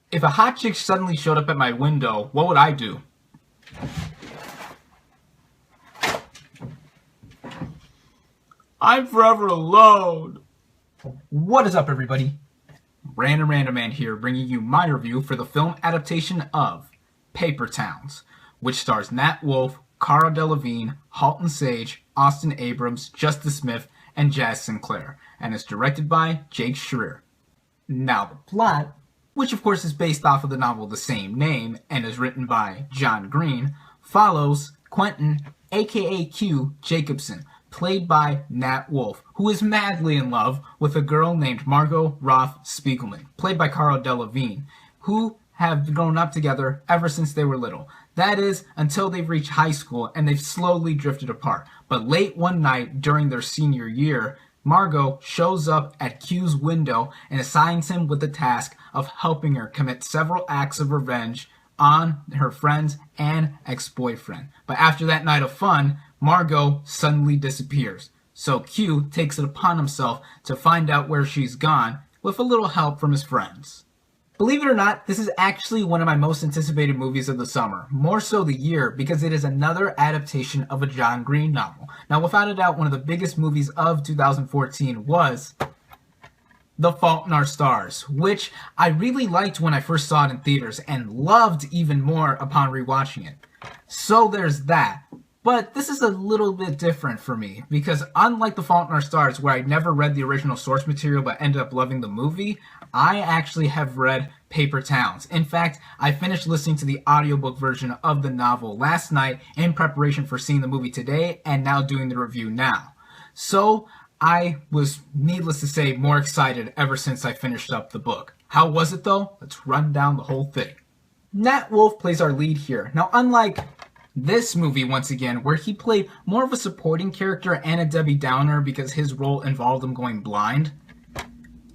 If a hot chick suddenly showed up at my window, what would I do? I'm forever alone. What is up, everybody? Random Random Man here, bringing you my review for the film adaptation of Paper Towns, which stars Nat Wolff, Cara Delevingne, Halton Sage, Austin Abrams, Justice Smith, and Jazz Sinclair, and is directed by Jake Schreier. Now the plot, which of course is based off of the novel of the same name and is written by John Green, follows Quentin, aka Q Jacobson, played by Nat Wolff, who is madly in love with a girl named Margot Roth Spiegelman, played by Cara Delevingne, who have grown up together ever since they were little. That is, until they've reached high school and they've slowly drifted apart. But late one night during their senior year, Margot shows up at Q's window and assigns him with the task of helping her commit several acts of revenge on her friends and ex-boyfriend. But after that night of fun, Margot suddenly disappears. So Q takes it upon himself to find out where she's gone, with a little help from his friends. Believe it or not, this is actually one of my most anticipated movies of the summer, more so the year, because it is another adaptation of a John Green novel. Now, without a doubt, one of the biggest movies of 2014 was The Fault in Our Stars, which I really liked when I first saw it in theaters and loved even more upon rewatching it. So there's that. But this is a little bit different for me, because unlike The Fault in Our Stars, where I never read the original source material but ended up loving the movie, I actually have read Paper Towns. In fact, I finished listening to the audiobook version of the novel last night in preparation for seeing the movie today and now doing the review now. So I was, needless to say, more excited ever since I finished up the book. How was it though? Let's run down the whole thing. Nat Wolff plays our lead here. Now, unlike this movie, once again, where he played more of a supporting character and a Debbie Downer because his role involved him going blind,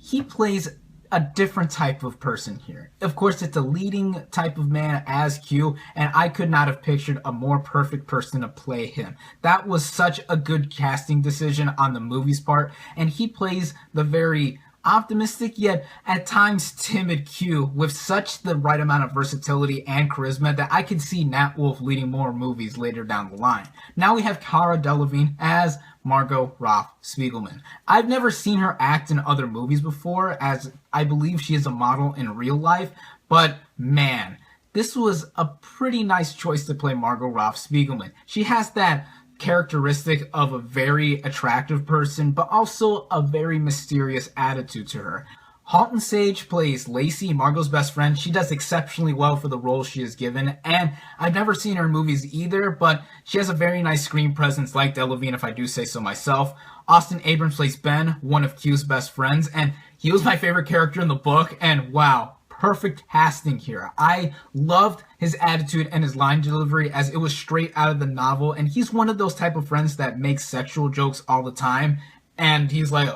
he plays a different type of person here. Of course, it's a leading type of man as Q, and I could not have pictured a more perfect person to play him. That was such a good casting decision on the movie's part, and he plays the very optimistic yet at times timid Q with such the right amount of versatility and charisma that I could see Nat Wolff leading more movies later down the line. Now we have Cara Delevingne as Margot Roth Spiegelman. I've never seen her act in other movies before, as I believe she is a model in real life, but man, this was a pretty nice choice to play Margot Roth Spiegelman. She has that characteristic of a very attractive person, but also a very mysterious attitude to her. Halton Sage plays Lacey, Margot's best friend. She does exceptionally well for the role she is given, and I've never seen her in movies either, but she has a very nice screen presence like Delevingne, if I do say so myself. Austin Abrams plays Ben, one of Q's best friends, and he was my favorite character in the book, and wow, perfect casting here. I loved his attitude and his line delivery as it was straight out of the novel, and he's one of those type of friends that makes sexual jokes all the time, and he's like,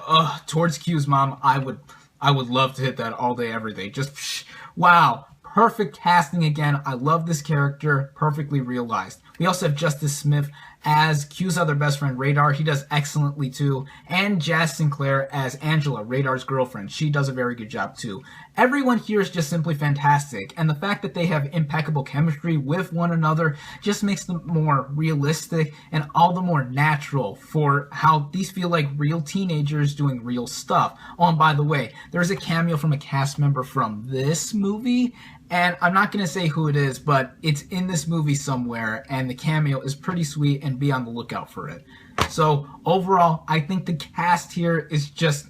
towards Q's mom, I would love to hit that all day, every day. Just, wow. Perfect casting again. I love this character. Perfectly realized. We also have Justice Smith as Q's other best friend, Radar. He does excellently too. And Jazz Sinclair as Angela, Radar's girlfriend. She does a very good job too. Everyone here is just simply fantastic. And the fact that they have impeccable chemistry with one another just makes them more realistic and all the more natural for how these feel like real teenagers doing real stuff. Oh, and by the way, there's a cameo from a cast member from this movie. And I'm not going to say who it is, but it's in this movie somewhere, and the cameo is pretty sweet, and be on the lookout for it. So, overall, I think the cast here is just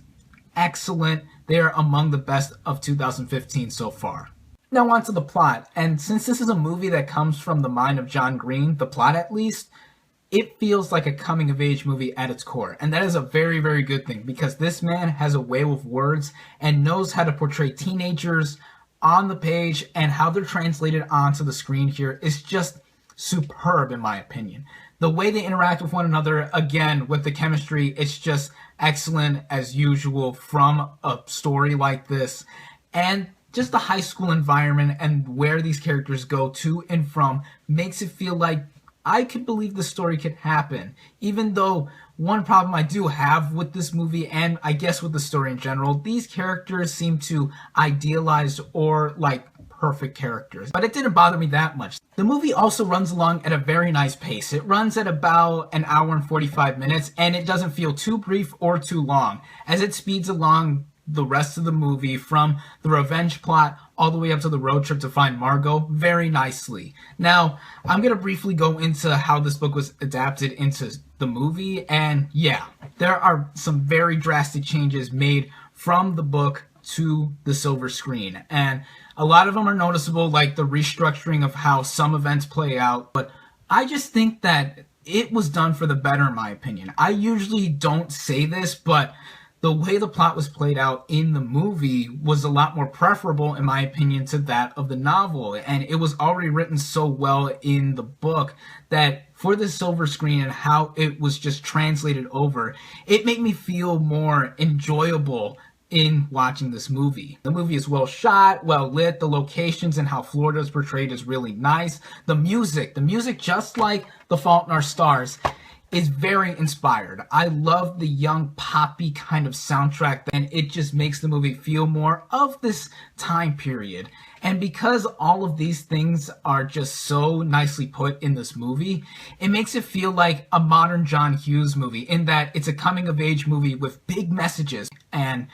excellent. They are among the best of 2015 so far. Now on to the plot, and since this is a movie that comes from the mind of John Green, the plot at least, it feels like a coming-of-age movie at its core, and that is a very, very good thing, because this man has a way with words and knows how to portray teenagers on the page, and how they're translated onto the screen here is just superb in my opinion. The way they interact with one another, again, with the chemistry, it's just excellent as usual from a story like this. And just the high school environment and where these characters go to and from makes it feel like I could believe the story could happen. Even though one problem I do have with this movie, and I guess with the story in general, these characters seem to idealize or perfect characters, but it didn't bother me that much. The movie also runs along at a very nice pace. It runs at about an hour and 45 minutes, and it doesn't feel too brief or too long, as it speeds along the rest of the movie from the revenge plot all the way up to the road trip to find Margot very nicely. Now, I'm going to briefly go into how this book was adapted into the movie, and yeah, there are some very drastic changes made from the book to the silver screen, and a lot of them are noticeable, like the restructuring of how some events play out, but I just think that it was done for the better in my opinion. I usually don't say this, but the way the plot was played out in the movie was a lot more preferable, in my opinion, to that of the novel. And it was already written so well in the book that for the silver screen and how it was just translated over, it made me feel more enjoyable in watching this movie. The movie is well shot, well lit, the locations and how Florida is portrayed is really nice. The music, just like The Fault in Our Stars, is very inspired. I love the young poppy kind of soundtrack, and it just makes the movie feel more of this time period. And because all of these things are just so nicely put in this movie, it makes it feel like a modern John Hughes movie, in that it's a coming of age movie with big messages, and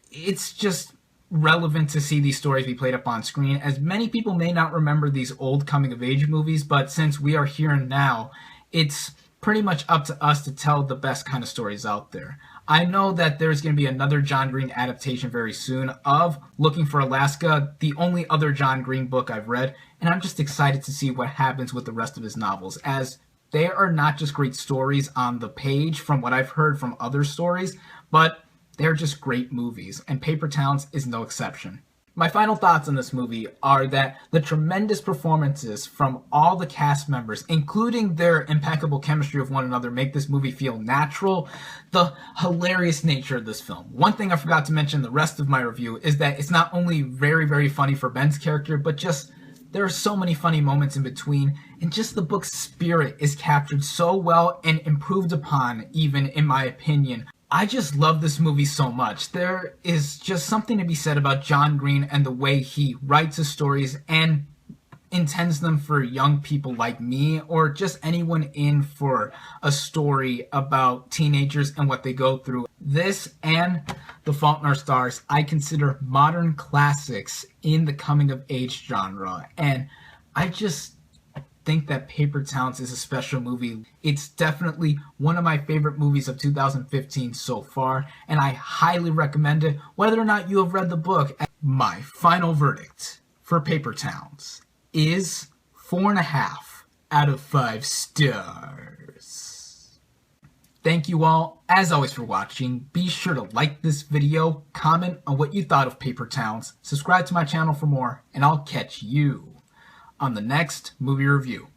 it's just relevant to see these stories be played up on screen, as many people may not remember these old coming of age movies, but since we are here and now, it's pretty much up to us to tell the best kind of stories out there. I know that there's going to be another John Green adaptation very soon of Looking for Alaska, the only other John Green book I've read, and I'm just excited to see what happens with the rest of his novels, as they are not just great stories on the page from what I've heard from other stories, but they're just great movies, and Paper Towns is no exception. My final thoughts on this movie are that the tremendous performances from all the cast members, including their impeccable chemistry with one another, make this movie feel natural. The hilarious nature of this film. One thing I forgot to mention in the rest of my review is that it's not only very, very funny for Ben's character, but just there are so many funny moments in between, and just the book's spirit is captured so well and improved upon, even in my opinion. I just love this movie so much. There is just something to be said about John Green and the way he writes his stories and intends them for young people like me, or just anyone in for a story about teenagers and what they go through. This and The Fault in Our Stars I consider modern classics in the coming of age genre, and I just think that Paper Towns is a special movie. It's definitely one of my favorite movies of 2015 so far, and I highly recommend it, whether or not you have read the book. My final verdict for Paper Towns is 4.5 out of 5 stars. Thank you all, as always, for watching. Be sure to like this video, comment on what you thought of Paper Towns, subscribe to my channel for more, and I'll catch you on the next movie review.